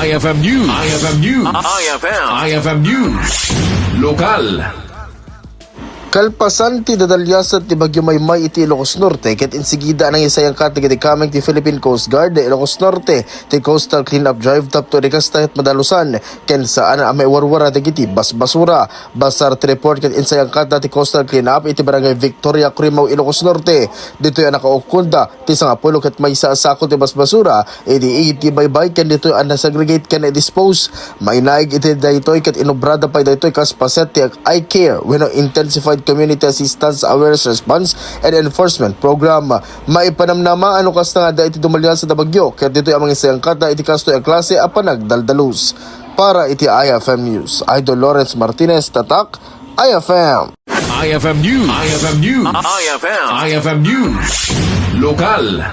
IFM News. IFM News. IFM News. Lokal. Kalpasan ti Panagdaliasat ti Bagyo Maymay iti Ilocos Norte ket insigida nang isayang katig iti kameng ti Philippine Coast Guard de Ilocos Norte ti Coastal Cleanup Drive tapto di kastayat madalusan ken saan ang may warwara dagiti basura basar ti report ket insayang kata ti Coastal Cleanup iti Barangay Victoria Crimao Ilocos Norte dito ang nakaukunda ti sangapulo ket may sakol ti basura iti baybay ken dito ang nasegregate ken dispose may naig iti daytoy ket inobrada pa daytoy kas paset ti I Care when intensified Community Assistance Awareness Response and Enforcement Program. Maipanamnama ano kas nga da iti dumalyan sa Bagyo kaya dito ang mga isayang kata iti kasto ang klase a panagdaldalus. Para iti IFM News, Idol Lawrence Martinez Tatak, IFM. IFM News. IFM News. IFM News. Lokal.